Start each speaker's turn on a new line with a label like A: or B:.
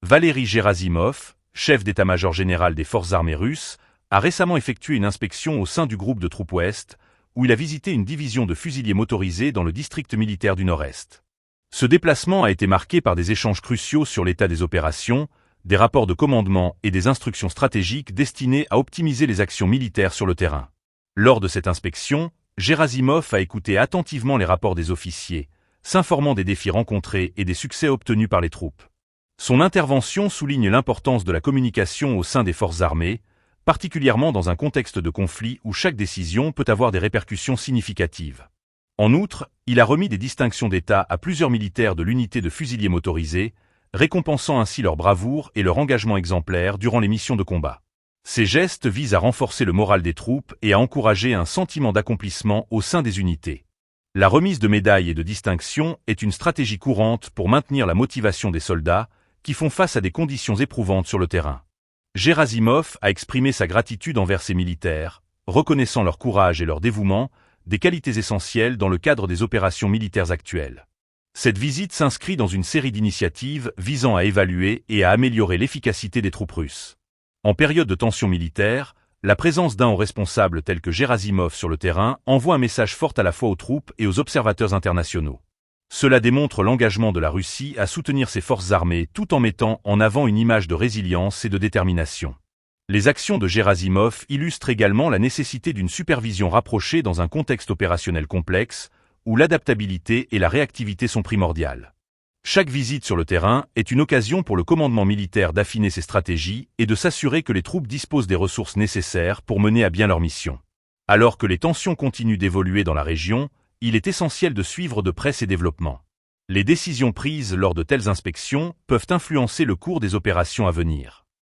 A: Valery Gerasimov, chef d'état-major général des forces armées russes, a récemment effectué une inspection au sein du groupe de troupes Ouest, où il a visité une division de fusiliers motorisés dans le district militaire du Nord-Est. Ce déplacement a été marqué par des échanges cruciaux sur l'état des opérations, des rapports de commandement et des instructions stratégiques destinées à optimiser les actions militaires sur le terrain. Lors de cette inspection, Gerasimov a écouté attentivement les rapports des officiers, s'informant des défis rencontrés et des succès obtenus par les troupes. Son intervention souligne l'importance de la communication au sein des forces armées, particulièrement dans un contexte de conflit où chaque décision peut avoir des répercussions significatives. En outre, il a remis des distinctions d'État à plusieurs militaires de l'unité de fusiliers motorisés, récompensant ainsi leur bravoure et leur engagement exemplaire durant les missions de combat. Ces gestes visent à renforcer le moral des troupes et à encourager un sentiment d'accomplissement au sein des unités. La remise de médailles et de distinctions est une stratégie courante pour maintenir la motivation des soldats qui font face à des conditions éprouvantes sur le terrain. Gerasimov a exprimé sa gratitude envers ses militaires, reconnaissant leur courage et leur dévouement, des qualités essentielles dans le cadre des opérations militaires actuelles. Cette visite s'inscrit dans une série d'initiatives visant à évaluer et à améliorer l'efficacité des troupes russes. En période de tension militaire, la présence d'un haut responsable tel que Gerasimov sur le terrain envoie un message fort à la fois aux troupes et aux observateurs internationaux. Cela démontre l'engagement de la Russie à soutenir ses forces armées tout en mettant en avant une image de résilience et de détermination. Les actions de Gerasimov illustrent également la nécessité d'une supervision rapprochée dans un contexte opérationnel complexe, où l'adaptabilité et la réactivité sont primordiales. Chaque visite sur le terrain est une occasion pour le commandement militaire d'affiner ses stratégies et de s'assurer que les troupes disposent des ressources nécessaires pour mener à bien leur mission. Alors que les tensions continuent d'évoluer dans la région, il est essentiel de suivre de près ces développements. Les décisions prises lors de telles inspections peuvent influencer le cours des opérations à venir.